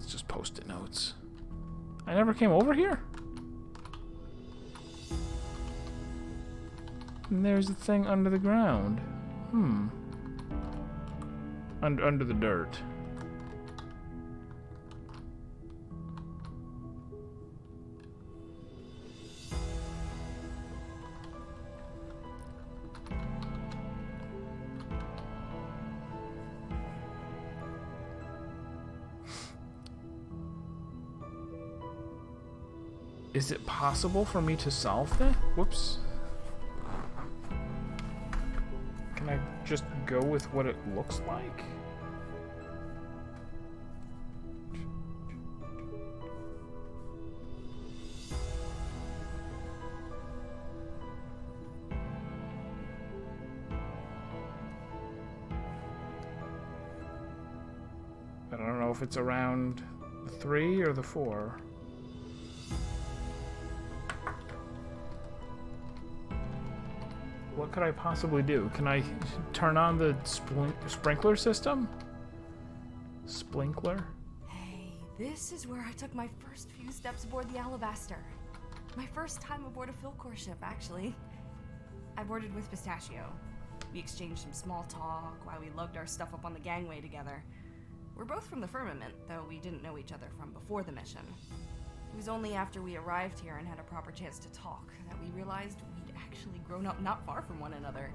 It's just post-it notes. I never came over here? And there's a thing under the ground. Under the dirt. Is it possible for me to solve this? Whoops. Can I just go with what it looks like? I don't know if it's around the 3 or the 4. What could I possibly do? Can I turn on the sprinkler system? Sprinkler? Hey, this is where I took my first few steps aboard the Alabaster. My first time aboard a Filcore ship, actually. I boarded with Pistachio. We exchanged some small talk while we lugged our stuff up on the gangway together. We're both from the Firmament, though we didn't know each other from before the mission. It was only after we arrived here and had a proper chance to talk that we realized we'd actually grown up not far from one another.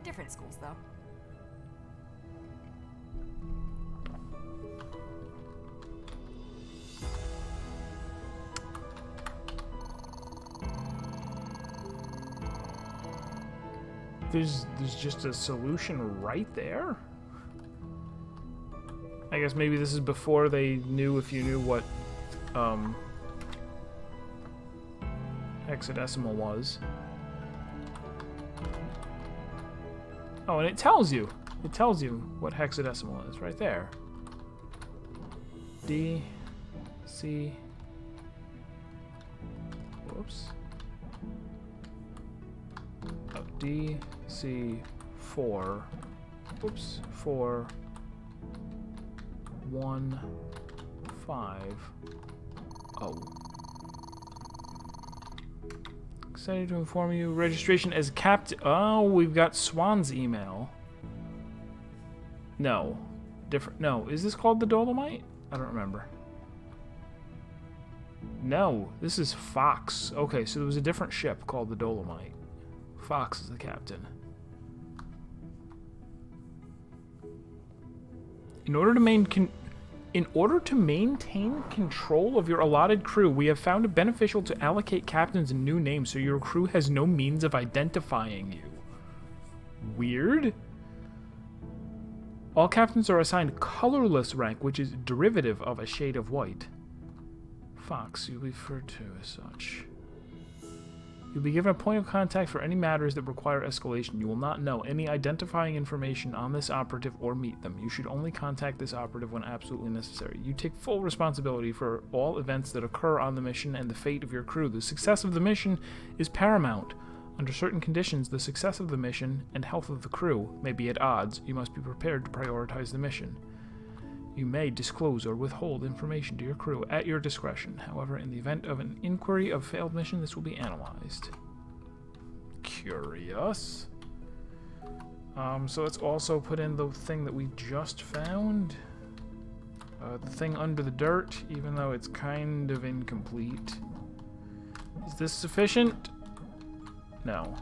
Different schools, though. There's just a solution right there? I guess maybe this is before they knew if you knew what hexadecimal was. Oh, and it tells you. It tells you what hexadecimal is right there. D, C. Whoops. Oh, D, C, 4. Whoops, 4. 1, 5. Oh. Excited to inform you. Registration as captain. Oh, we've got Swan's email. No. Different. No. Is this called the Dolomite? I don't remember. No. This is Fox. Okay, so there was a different ship called the Dolomite. Fox is the captain. In order to maintain control of your allotted crew, we have found it beneficial to allocate captains a new name so your crew has no means of identifying you. Weird? All captains are assigned colorless rank, which is derivative of a shade of white. Fox, you'll be referred to as such. You'll be given a point of contact for any matters that require escalation. You will not know any identifying information on this operative or meet them. You should only contact this operative when absolutely necessary. You take full responsibility for all events that occur on the mission and the fate of your crew. The success of the mission is paramount. Under certain conditions, the success of the mission and health of the crew may be at odds. You must be prepared to prioritize the mission. You may disclose or withhold information to your crew at your discretion. However, in the event of an inquiry of failed mission, this will be analyzed. Curious. So let's also put in the thing that we just found. The thing under the dirt, even though it's kind of incomplete. Is this sufficient? No.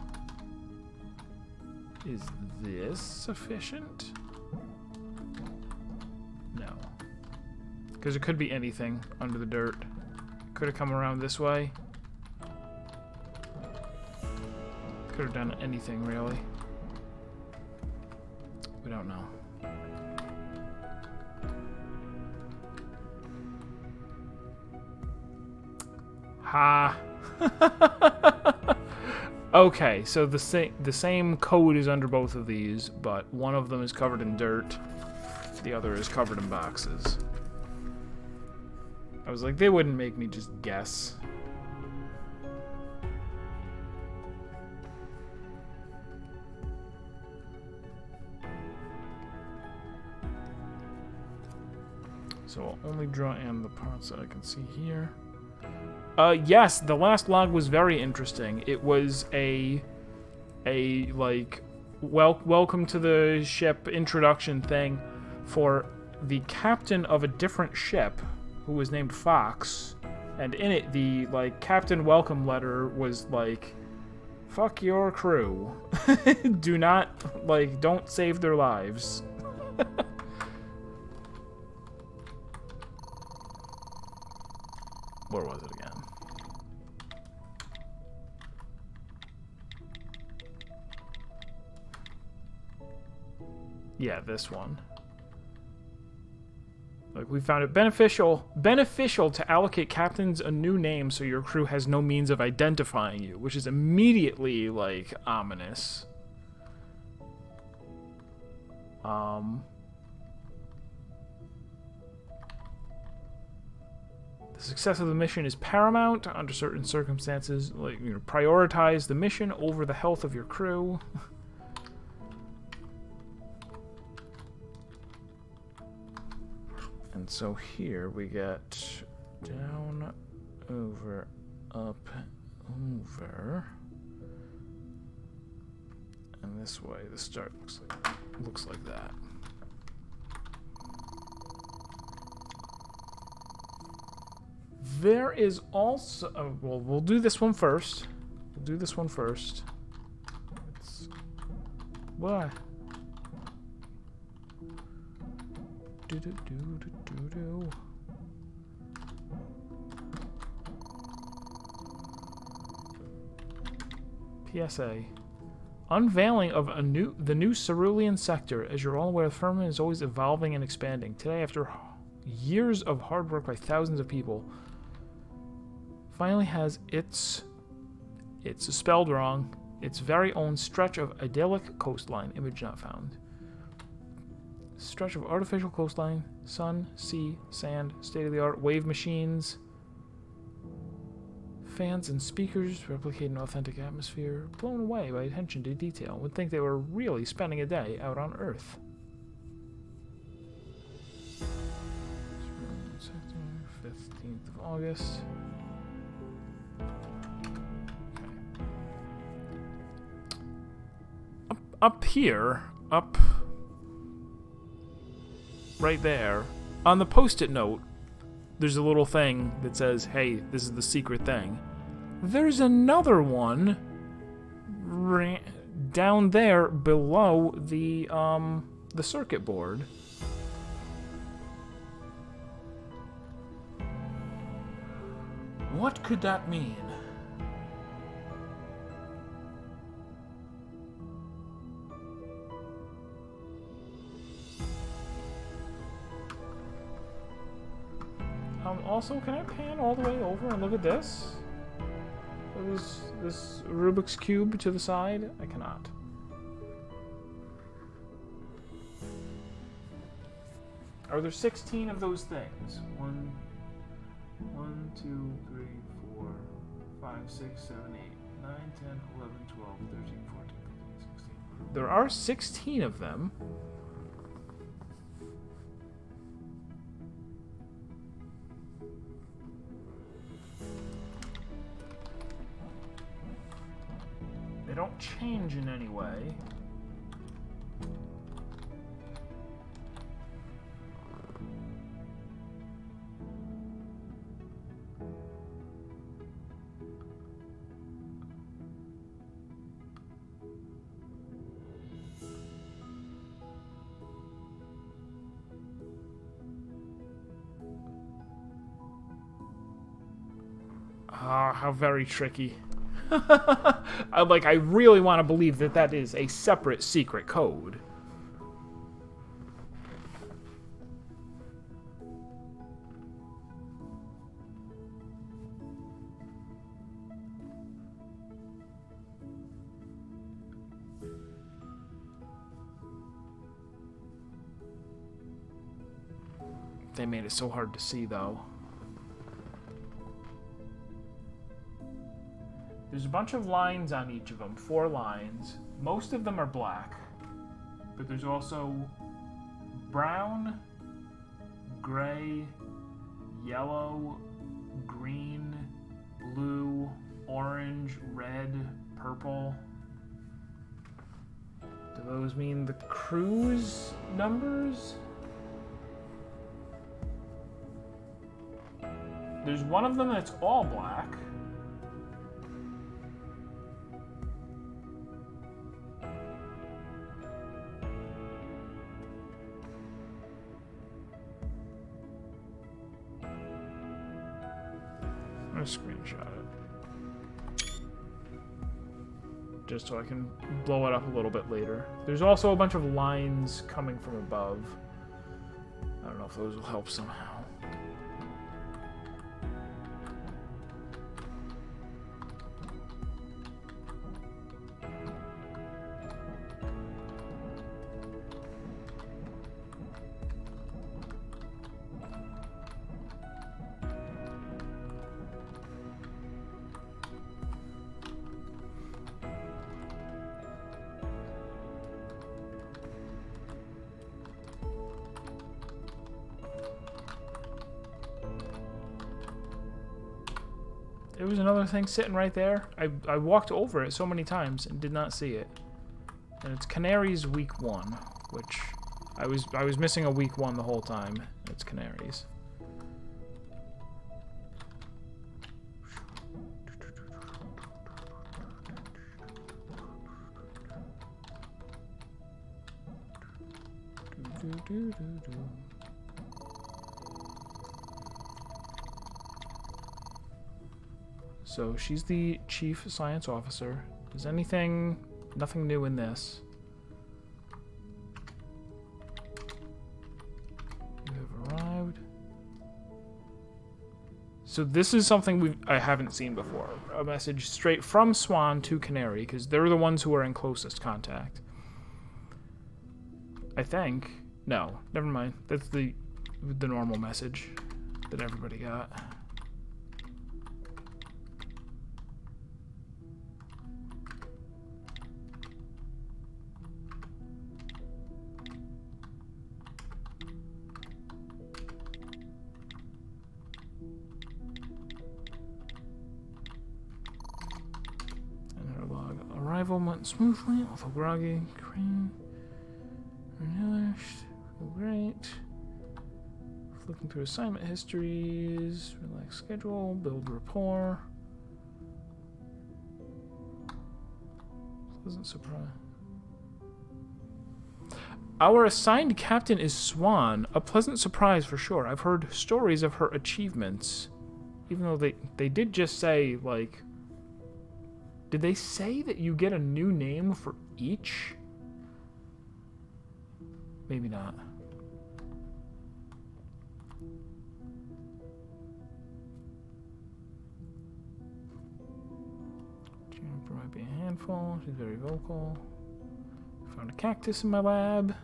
Is this sufficient? No. Because it could be anything under the dirt. Could have come around this way. Could have done anything, really. We don't know. Ha! Okay, so the same code is under both of these, but one of them is covered in dirt. The other is covered in boxes. I was like, they wouldn't make me just guess. So I'll only draw in the parts that I can see here. Yes, the last log was very interesting. It was a like welcome to the ship introduction thing for the captain of a different ship who was named Fox, and in it the like captain welcome letter was like, fuck your crew. Do not, like, don't save their lives. Where was it again? Yeah, this one. Like, we found it beneficial to allocate captains a new name so your crew has no means of identifying you, which is immediately, like, ominous. The success of the mission is paramount under certain circumstances. Like, you know, prioritize the mission over the health of your crew. And so here we get down, over, up, over, and this way the start looks like that. There is also well, we'll do this one first. Why? PSA. Unveiling of the new Cerulean sector. As you're all aware, the Firmament is always evolving and expanding. Today, after years of hard work by thousands of people, finally has it's spelled wrong, its very own stretch of idyllic coastline. Image not found. Stretch of artificial coastline, sun, sea, sand, state-of-the-art wave machines, fans and speakers replicate an authentic atmosphere. Blown away by attention to detail. Would think they were really spending a day out on Earth. 15th of August. Okay. Up here, right there, on the post-it note, there's a little thing that says, hey, this is the secret thing. There's another one down there below the circuit board. What could that mean? Also, can I pan all the way over and look at this? This Rubik's Cube to the side? I cannot. Are there 16 of those things? 1, 2, 3, 4, 5, 6, 7, 8, 9, 10, 11, 12, 13, 14, 15, 16. There are 16 of them. They don't change in any way. Ah, how very tricky. I really want to believe that that is a separate secret code. They made it so hard to see, though. There's a bunch of lines on each of them, 4 lines. Most of them are black, but there's also brown, gray, yellow, green, blue, orange, red, purple. Do those mean the cruise numbers? There's one of them that's all black. I'm gonna screenshot it. Just so I can blow it up a little bit later. There's also a bunch of lines coming from above. I don't know if those will help somehow. There was another thing sitting right there. I walked over it so many times and did not see it. And it's Canaries week 1, which I was missing a week 1 the whole time. It's Canaries. So she's the chief science officer. Is nothing new in this? You have arrived. So this is something I haven't seen before. A message straight from Swan to Canary, because they're the ones who are in closest contact. I think. No, never mind. That's the normal message that everybody got. Arrival went smoothly, although groggy. Crane. Relished. Great. Flicking through assignment histories. Relax schedule. Build rapport. Pleasant surprise. Our assigned captain is Swan. A pleasant surprise for sure. I've heard stories of her achievements. Even though they did just say, like... Did they say that you get a new name for each? Maybe not. Juniper might be a handful. She's very vocal. Found a cactus in my lab.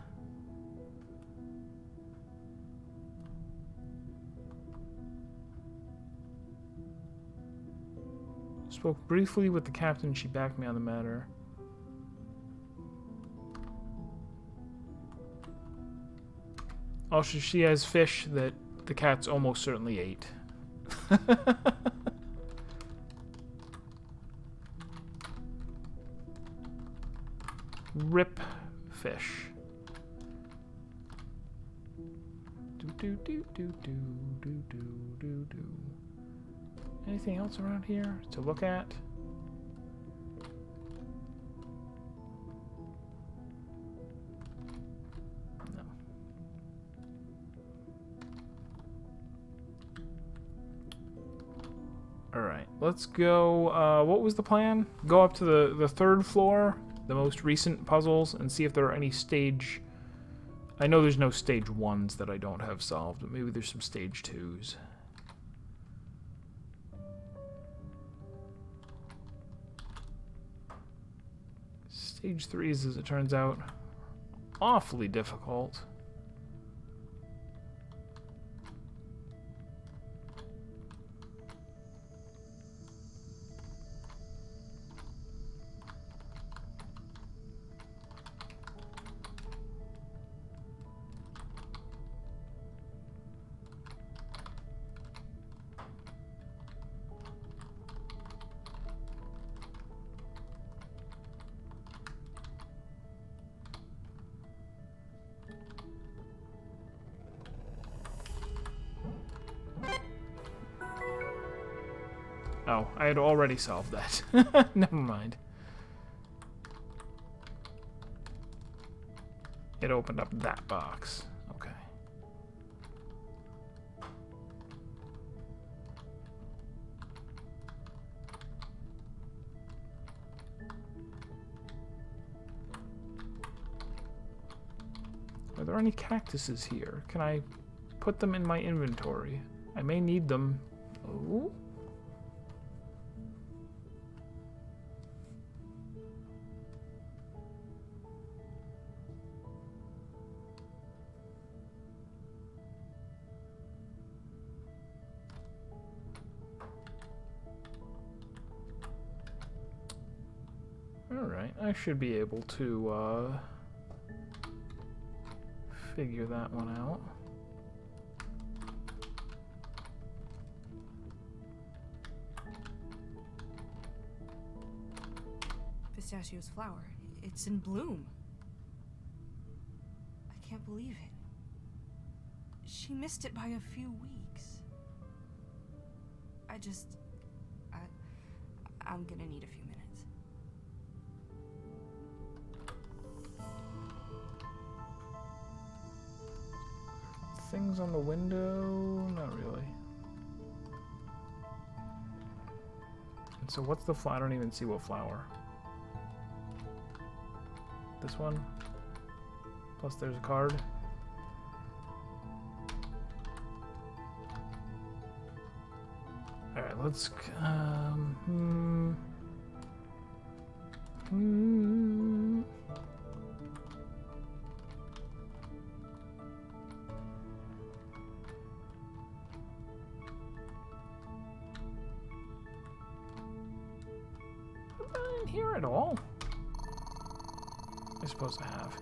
Spoke briefly with the captain. She backed me on the matter. Also, she has fish that the cats almost certainly ate. Rip fish. Do do do do do do do do do. Anything else around here to look at? No. Alright, let's go. What was the plan? Go up to the third floor, the most recent puzzles, and see if there are any stage... I know there's no stage 1s that I don't have solved, but maybe there's some stage 2s. Stage 3s, as it turns out, awfully difficult. Oh, I had already solved that. Never mind. It opened up that box. Okay. Are there any cactuses here? Can I put them in my inventory? I may need them. Oh? Alright, I should be able to figure that one out. Pistachio's flower. It's in bloom. I can't believe it. She missed it by a few weeks. I'm gonna need a few minutes. Things on the window? Not really. And so what's the flower? I don't even see what flower. This one? Plus there's a card. Alright, let's... Am I in here at all? I suppose I have.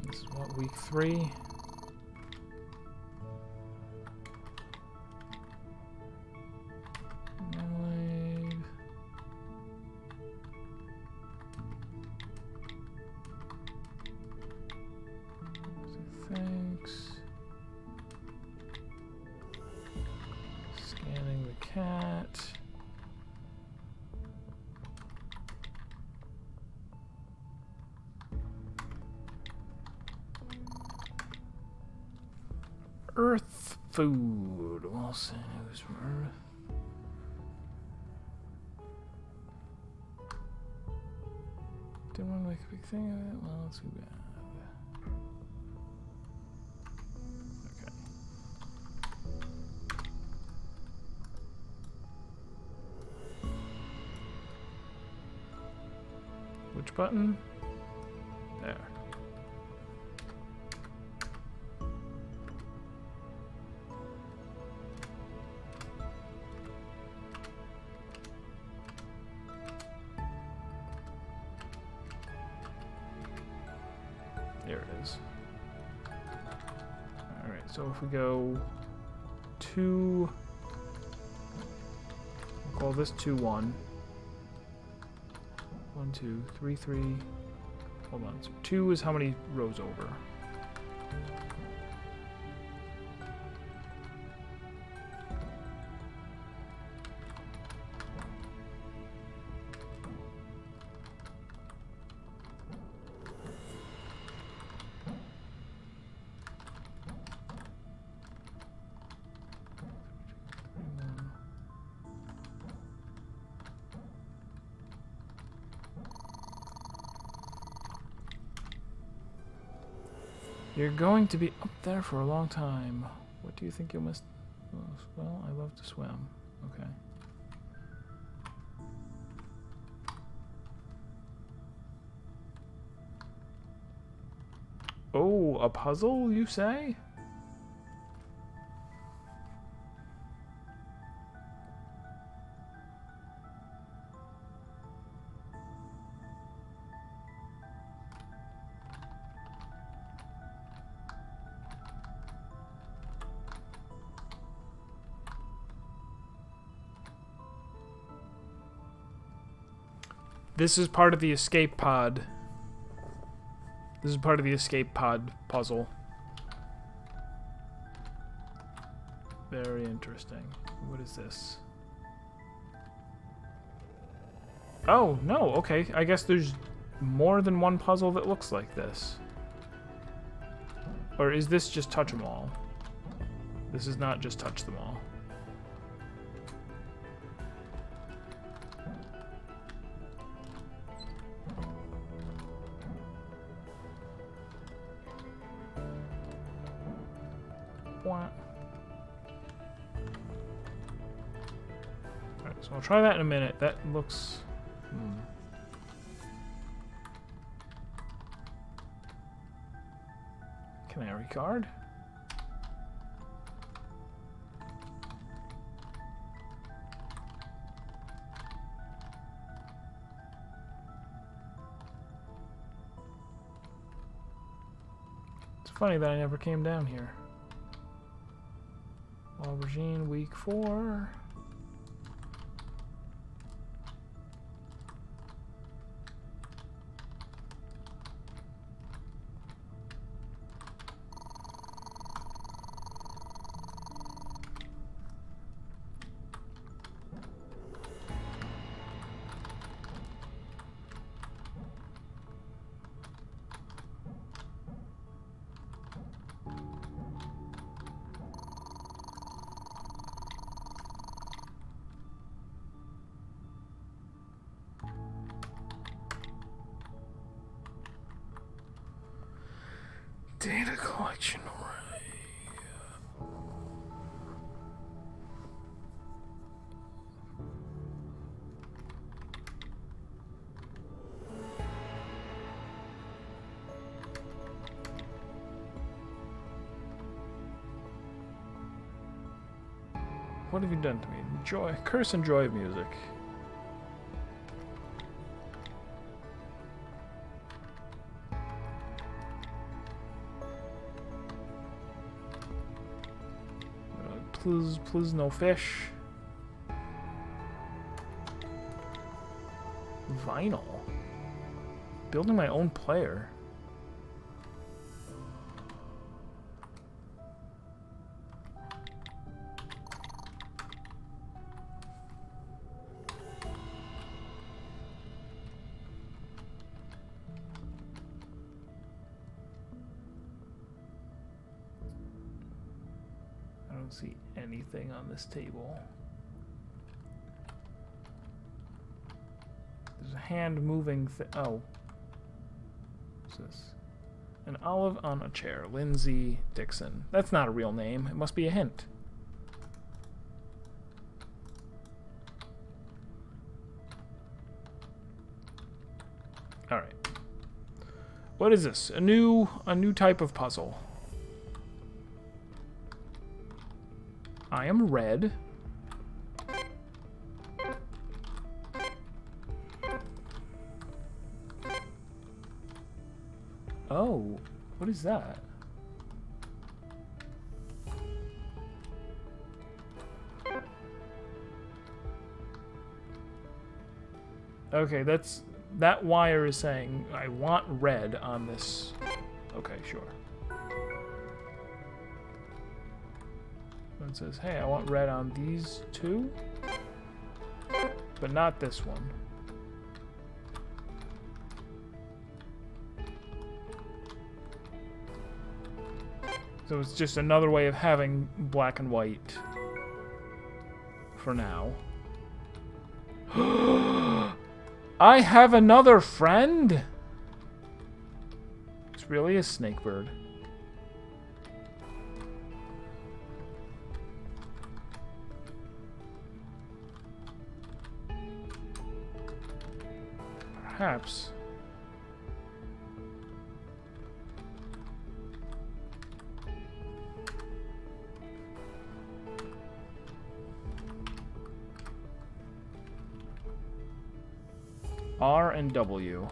This is what, week 3? Thanks. Scanning the cat. Earth food. We'll see who's from Earth. Didn't want to make a big thing of it. Well, let's go back. Which button? There. There it is. Alright, so if we go 2, we'll call this 2, 1. 1, 2, 3, 3. Hold on. So 2 is how many rows over? You're going to be up there for a long time. What do you think you'll miss most? Well, I love to swim. Okay. Oh, a puzzle, you say? This is part of the escape pod. This is part of the escape pod puzzle. Very interesting. What is this? Oh, no, okay. I guess there's more than one puzzle that looks like this. Or is this just touch 'em all? This is not just touch them all. Alright, so I'll try that in a minute. That looks... Canary card. It's funny that I never came down here. Aubergine, week 4. Data collection array. What have you done to me? Joy, curse and joy of music. Please no fish. Vinyl. Building my own player. I don't see anything on this table. There's a hand moving oh. What's this? An olive on a chair. Lindsay Dixon. That's not a real name. It must be a hint. Alright. What is this? A new type of puzzle. I am red. Oh, what is that? Okay, that wire is saying I want red on this. Okay, sure. It says, hey, I want red on these two, but not this one. So it's just another way of having black and white for now. I have another friend? It's really a snakebird. Perhaps. R and W.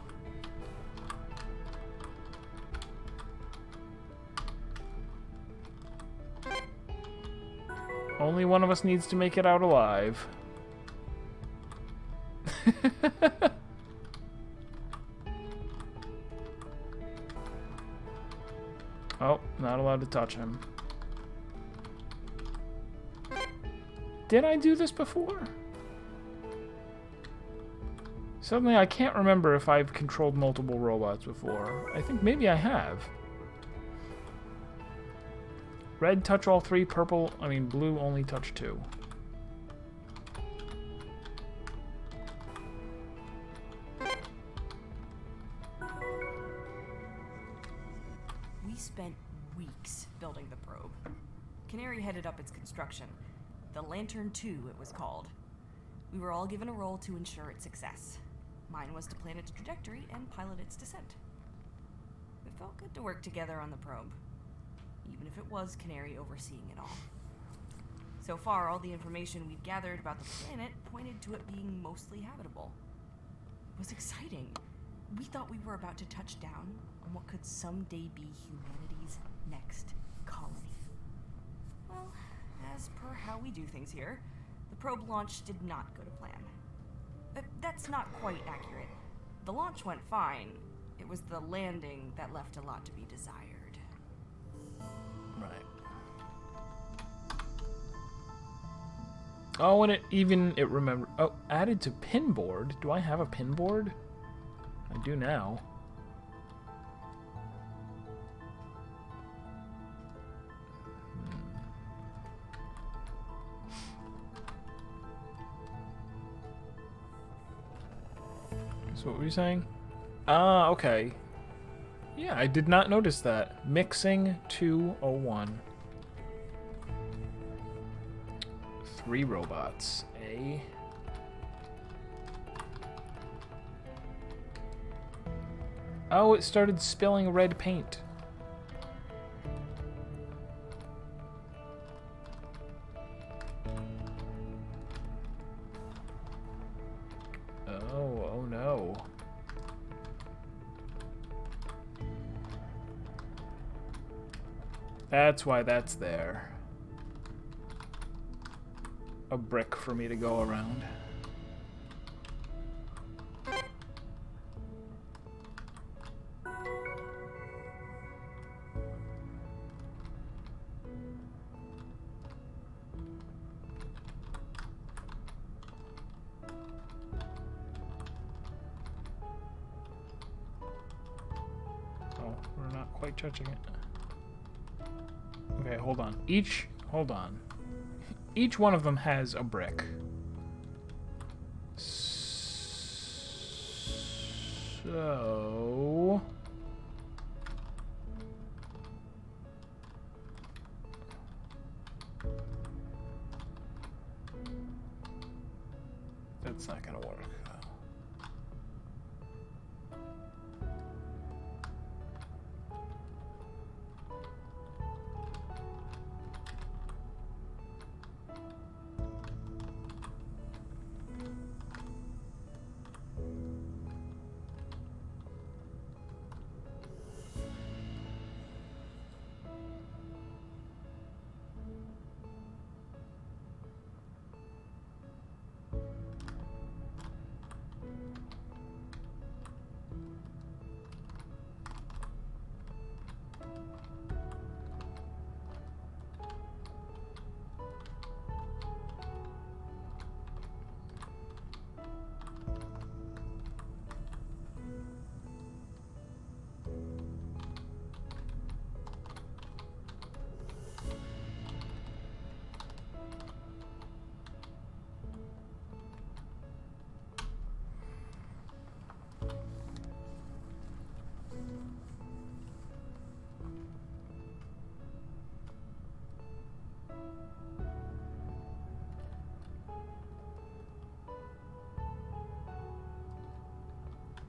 Only one of us needs to make it out alive. Oh, not allowed to touch him. Did I do this before? Suddenly, I can't remember if I've controlled multiple robots before. I think maybe I have. Red, touch all three. Blue, only touch two. We spent weeks building the probe. Canary headed up its construction. The Lantern 2, it was called. We were all given a role to ensure its success. Mine was to plan its trajectory and pilot its descent. It felt good to work together on the probe, even if it was Canary overseeing it all. So far, all the information we'd gathered about the planet pointed to it being mostly habitable. It was exciting. We thought we were about to touch down on what could someday be humanity's next colony. Well, as per how we do things here, the probe launch did not go to plan. That's not quite accurate. The launch went fine. It was the landing that left a lot to be desired. Right. Oh, and it remembered. Oh, added to pinboard. Do I have a pinboard? I do now. So what were you saying? Ah, okay. Yeah, I did not notice that. Mixing 201. 3 robots. A. Oh, it started spilling red paint. Oh no. That's why that's there. A brick for me to go around. Oh, we're not quite touching it. Okay, hold on. Hold on. Each one of them has a brick. So... that's not gonna work.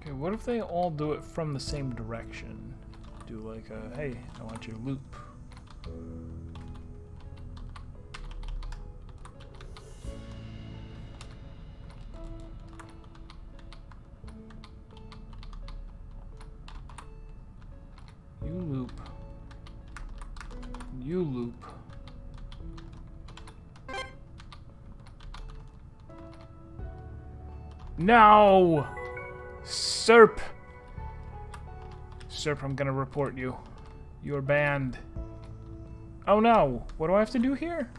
Okay, what if they all do it from the same direction? Do like a, hey, I want you to loop. You loop. You loop. No! Serp! Serp, I'm gonna report you. You're banned. Oh no! What do I have to do here?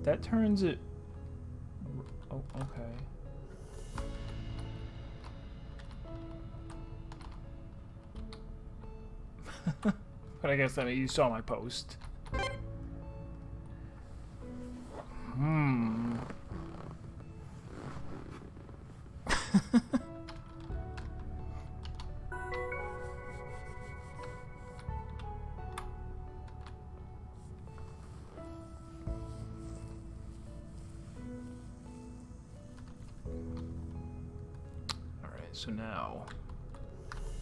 That turns it... Oh, okay. But I guess, I mean, you saw my post. So now,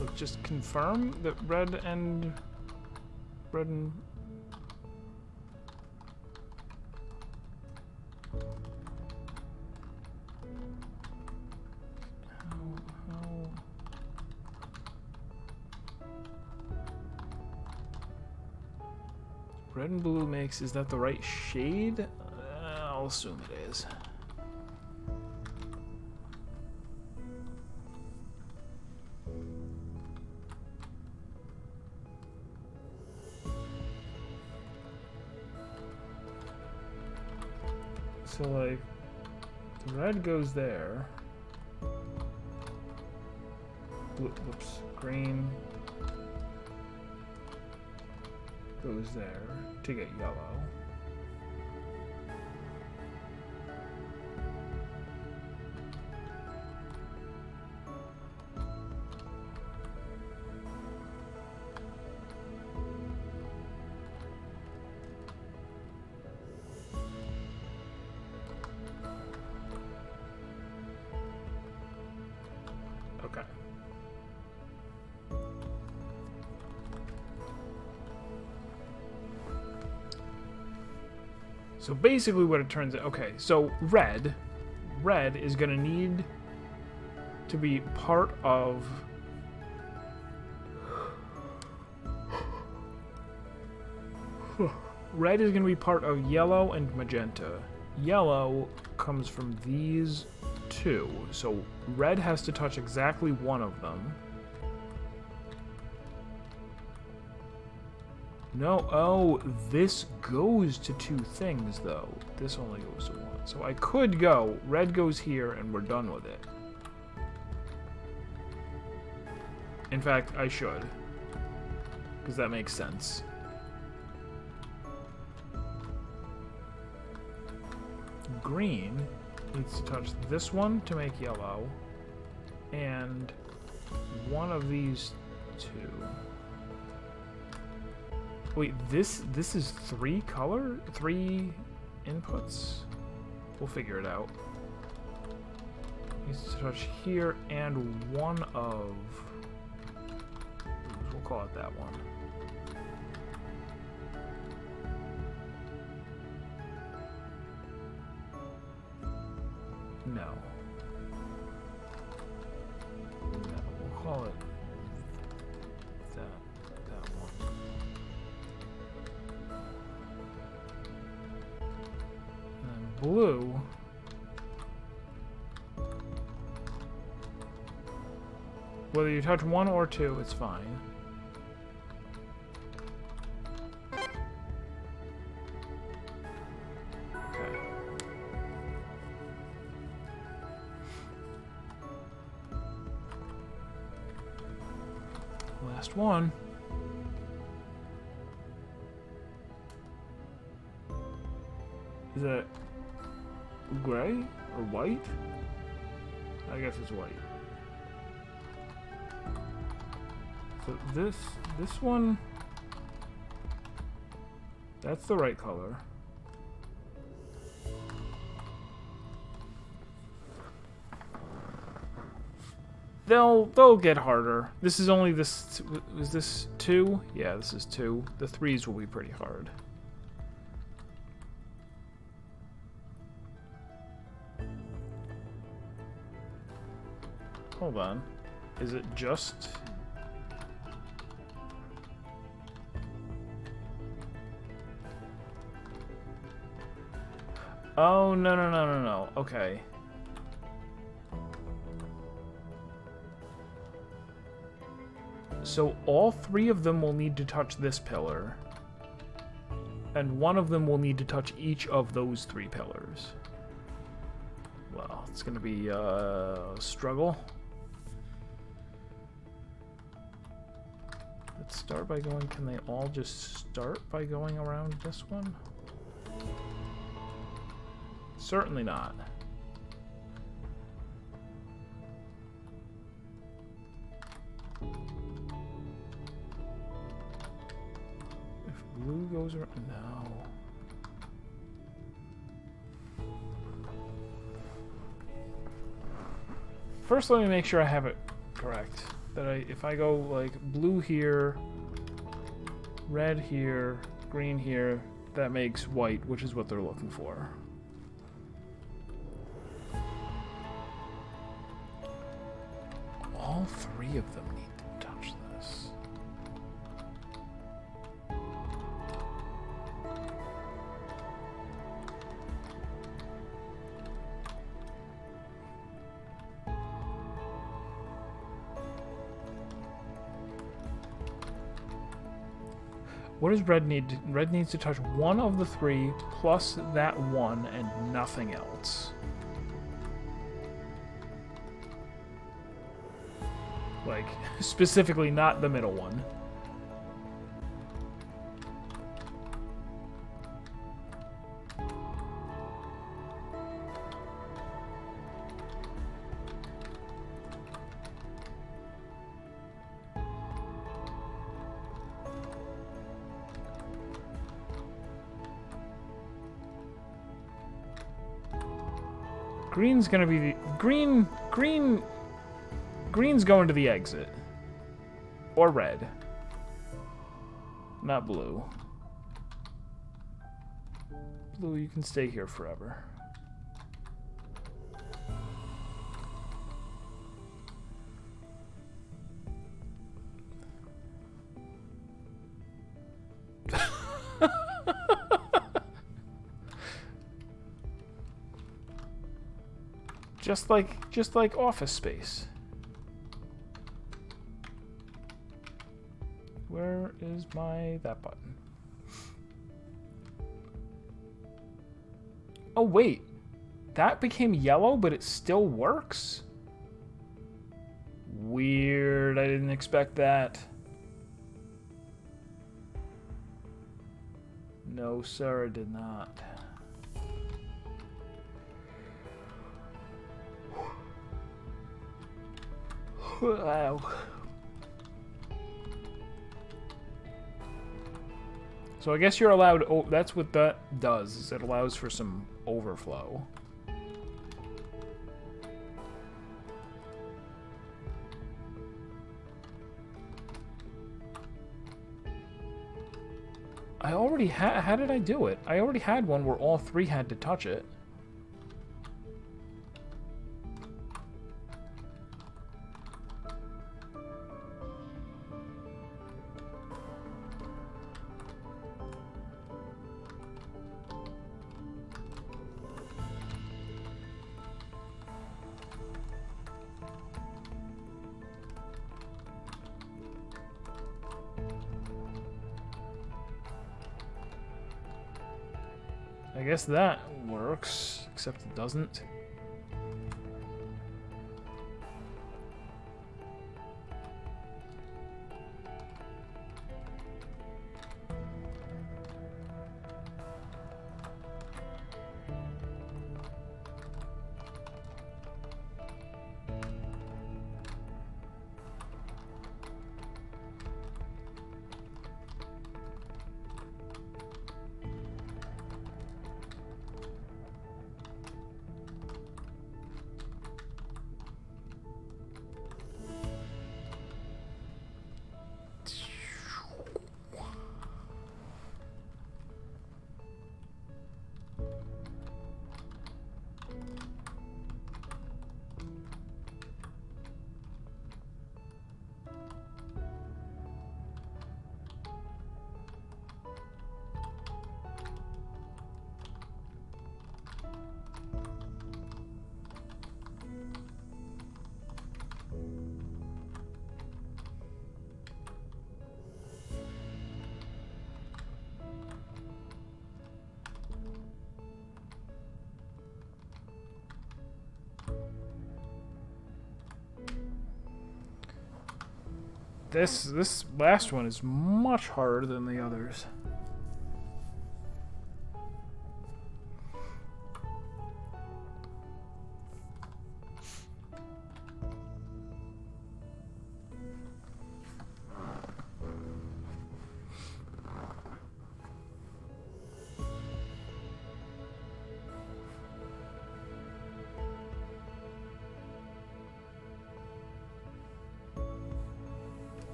let's just confirm that red and how red and blue makes, is that the right shade? I'll assume it is. So, like, the red goes there. Whoops. Green goes there to get yellow. Okay. So basically what it turns out, okay, so red is gonna need to be part of red is gonna be part of yellow and magenta. Yellow comes from these two, so red has to touch exactly one of them. No, oh, this goes to two things, though. This only goes to one. So I could go, red goes here, and we're done with it. In fact, I should. Because that makes sense. Green needs to touch this one to make yellow, and one of these two. Wait, this is three inputs? We'll figure it out. Needs to touch here and one of... We'll call it that one. No. No, we'll call it that one. And blue. Whether you touch one or two, it's fine. Last one. Is that gray or white? I guess it's white. So this one, that's the right color. They'll get harder. This is only this. Is this 2? Yeah, this is 2. The 3s will be pretty hard. Hold on. Is it just? Oh, no. Okay. So all 3 of them will need to touch this pillar. And 1 of them will need to touch each of those 3 pillars. Well, it's going to be a struggle. Let's start by going... Can they all just start by going around this one? Certainly not. If blue goes around... No. First, let me make sure I have it correct. That if I go like blue here, red here, green here, that makes white, which is what they're looking for. All 3 of them need to touch this. What does red need? Red needs to touch 1 of the 3 plus that 1 and nothing else. Like, specifically not the middle one. Green's gonna be the... Green's going to the exit. Or red. Not blue. Blue, you can stay here forever. Just like Office Space. Where is that button? Oh wait, that became yellow, but it still works? Weird, I didn't expect that. No, sir, I did not. Wow. So I guess you're allowed... Oh, that's what that does, is it allows for some overflow. I already had... How did I do it? I already had one where all 3 had to touch it. I guess that works, except it doesn't. This last one is much harder than the others.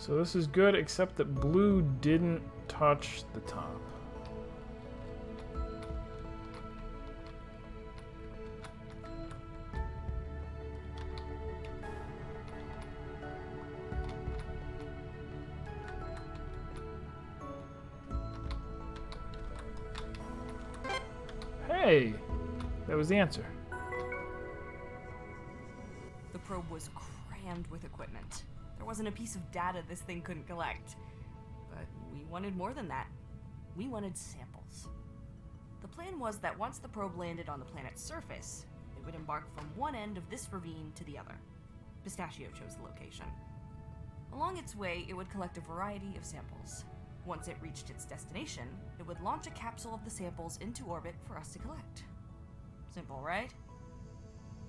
So this is good, except that blue didn't touch the top. Hey! That was the answer. The probe was crammed with equipment. There wasn't a piece of data this thing couldn't collect. But we wanted more than that. We wanted samples. The plan was that once the probe landed on the planet's surface, it would embark from one end of this ravine to the other. Pistachio chose the location. Along its way, it would collect a variety of samples. Once it reached its destination, it would launch a capsule of the samples into orbit for us to collect. Simple, right?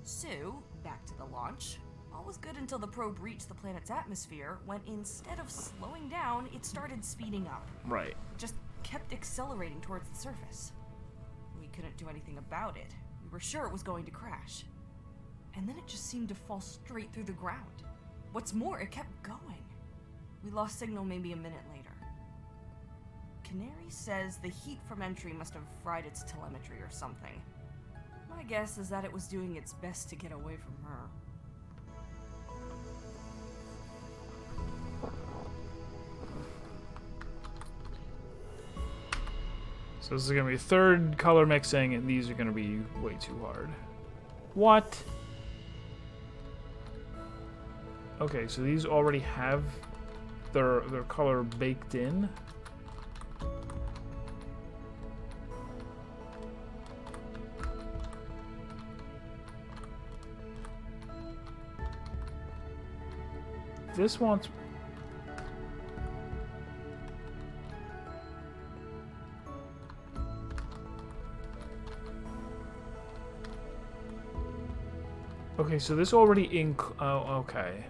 So, back to the launch. All was good until the probe reached the planet's atmosphere, when instead of slowing down, it started speeding up. Right. Just kept accelerating towards the surface. We couldn't do anything about it. We were sure it was going to crash. And then it just seemed to fall straight through the ground. What's more, it kept going. We lost signal maybe a minute later. Canary says the heat from entry must have fried its telemetry or something. My guess is that it was doing its best to get away from her. So this is going to be third color mixing, and these are going to be way too hard. What? Okay, so these already have their color baked in. This wants... Okay, so this already oh, okay.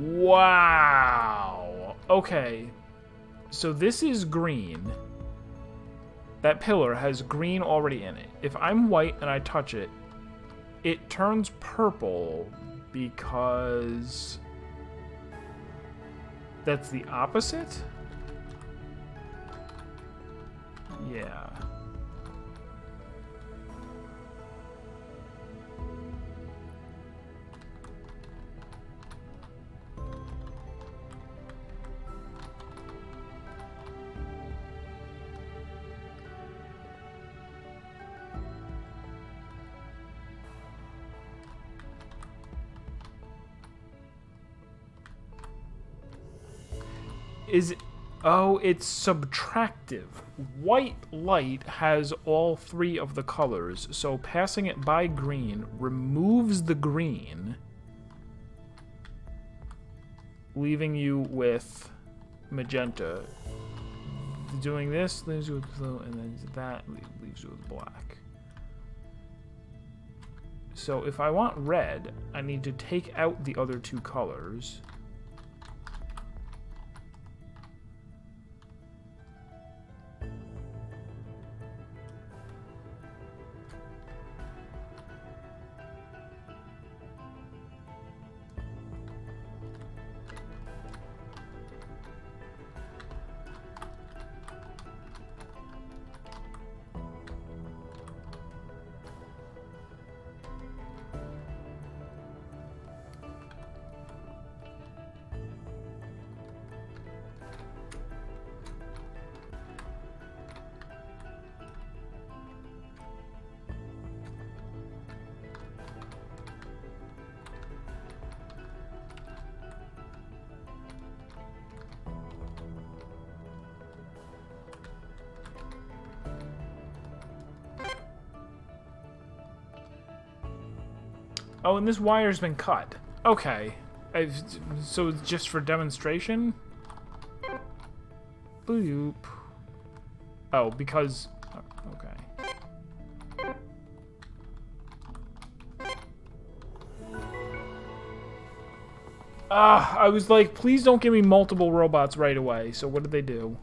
Wow. Okay. So this is green. That pillar has green already in it. If I'm white and I touch it, it turns purple because that's the opposite? Yeah. Is it? Oh, it's subtractive. White light has all three of the colors, so passing it by green removes the green, leaving you with magenta. Doing this leaves you with blue, and then that leaves you with black. So if I want red, I need to take out the other two colors. Oh, and this wire's been cut. Okay. So it's just for demonstration? Bloop. Oh, because... Okay. I was like, please don't give me multiple robots right away. So what did they do?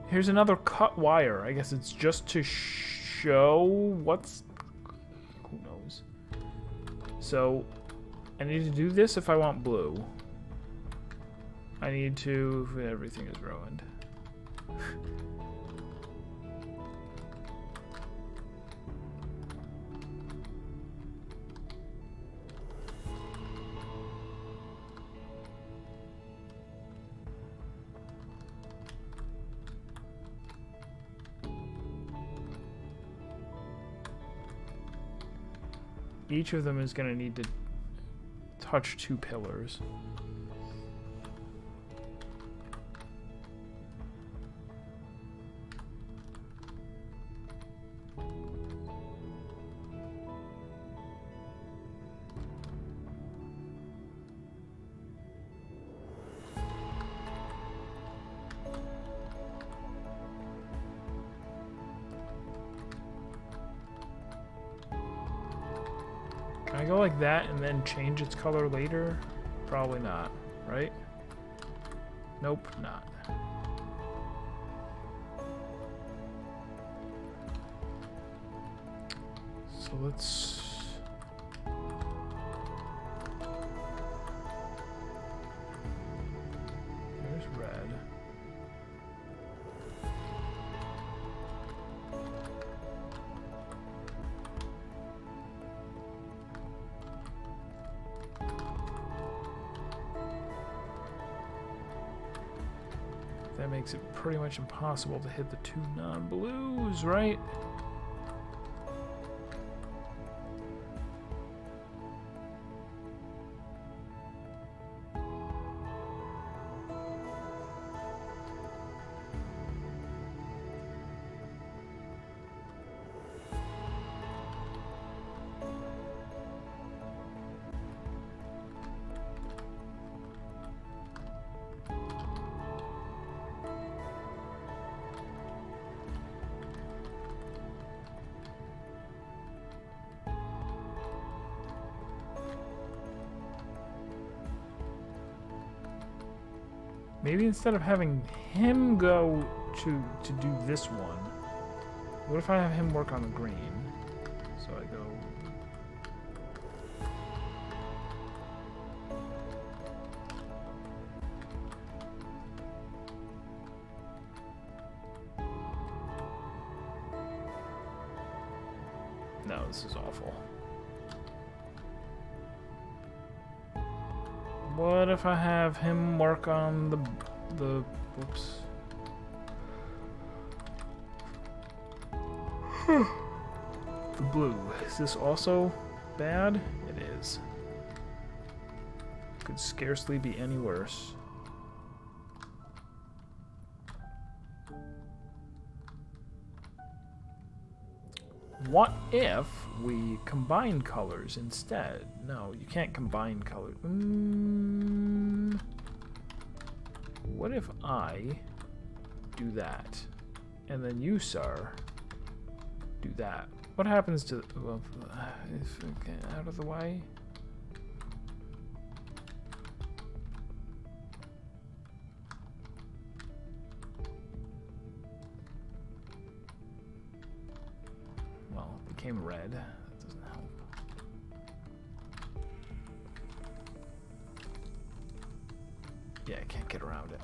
Here's another cut wire. I guess it's just to show what's... Who knows? So, I need to do this if I want blue. I need to... Everything is ruined. Each of them is going to need to touch two pillars. Can I go like that and then change its color later? Probably not, right? Nope, not. So let's... There's red. That makes it pretty much impossible to hit the two non-blues, right? Maybe instead of having him go to do this one, what if I have him work on the green? So I go... No, this is awful. What if I have him work on the whoops. The blue. Is this also bad? It is. Could scarcely be any worse. What if we combine colors instead? No, you can't combine colors. What if I do that? And then you, sir, do that. What happens to... Well, get out of the way. Well, it became red. That doesn't help. Yeah, I can't get around it.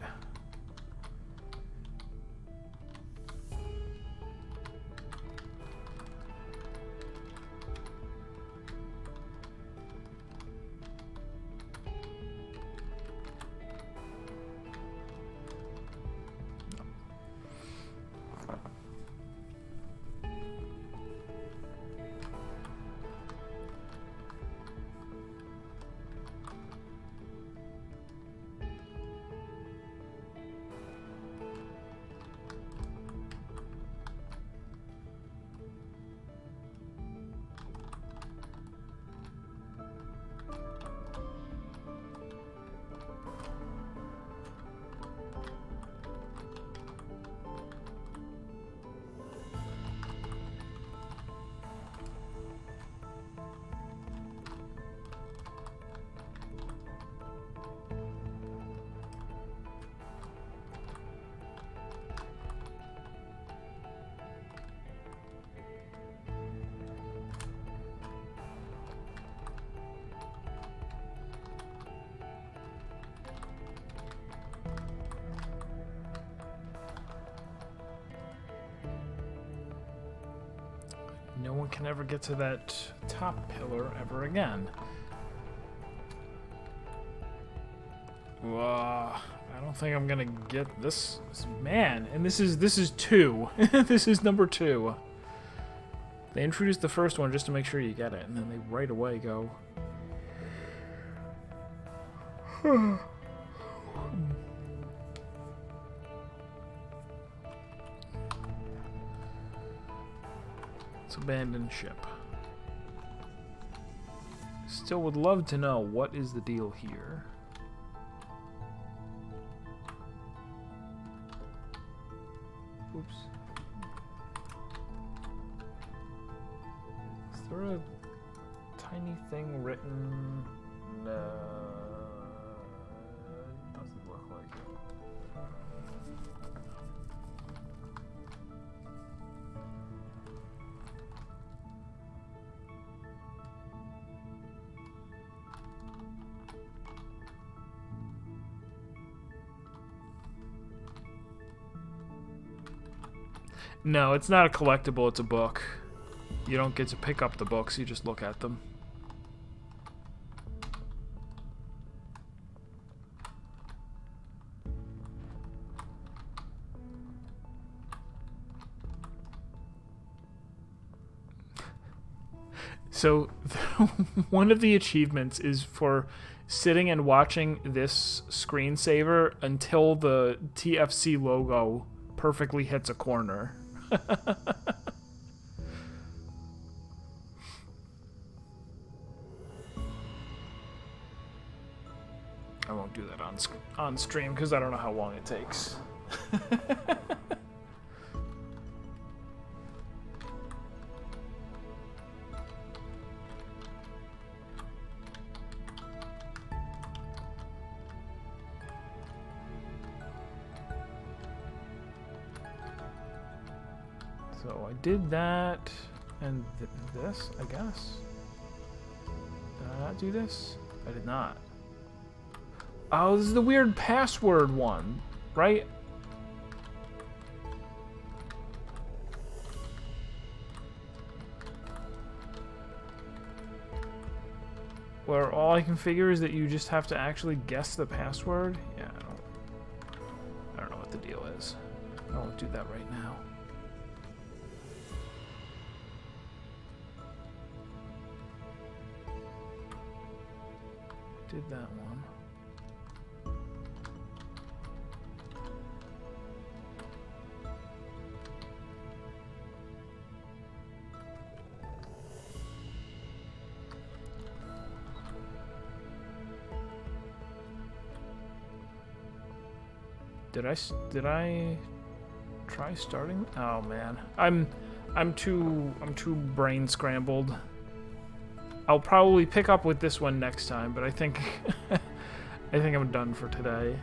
No one can ever get to that top pillar ever again. I don't think I'm gonna get this. Man, and this is 2. This is number 2. They introduced the first one just to make sure you get it, and then they right away go. Let's abandon ship. Still would love to know what is the deal here. Oops. Is there a tiny thing written? No. Doesn't look like it. No, it's not a collectible, it's a book. You don't get to pick up the books, you just look at them. So, one of the achievements is for sitting and watching this screensaver until the TFC logo perfectly hits a corner. I won't do that on stream because I don't know how long it takes. So I did that, and this, I guess. Did I not do this? I did not. Oh, this is the weird password one, right? Where all I can figure is that you just have to actually guess the password? Yeah, I don't know what the deal is. I won't do that right now. Did that one. Did I try starting? Oh man, I'm too brain scrambled. I'll probably pick up with this one next time, but I think I think I'm done for today.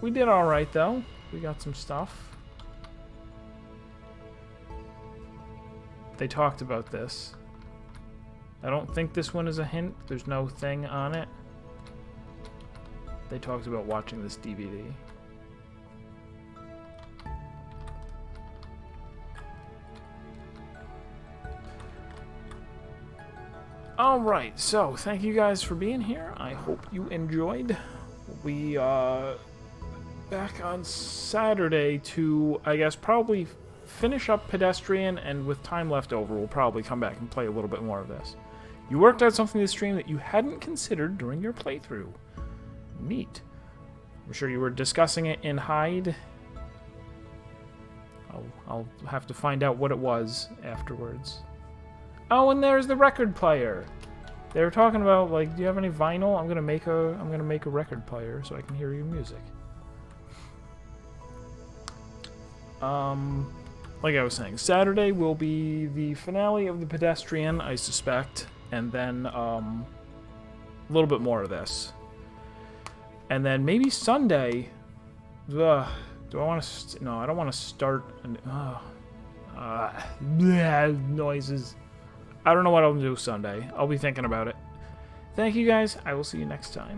We did all right though. We got some stuff. They talked about this. I don't think this one is a hint. There's no thing on it. They talked about watching this DVD. Alright, so thank you guys for being here. I hope you enjoyed. We back on Saturday to, I guess, probably finish up Pedestrian, and with time left over, we'll probably come back and play a little bit more of this. You worked out something this stream that you hadn't considered during your playthrough. Neat. I'm sure you were discussing it in Hyde. I'll have to find out what it was afterwards. Oh, and there's the record player. They were talking about, like, do you have any vinyl? I'm gonna make a record player so I can hear your music. Like I was saying, Saturday will be the finale of the Pedestrian, I suspect, and then a little bit more of this. And then maybe Sunday. Do I want to? No, I don't want to start. Noises. I don't know what I'll do Sunday. I'll be thinking about it. Thank you guys. I will see you next time.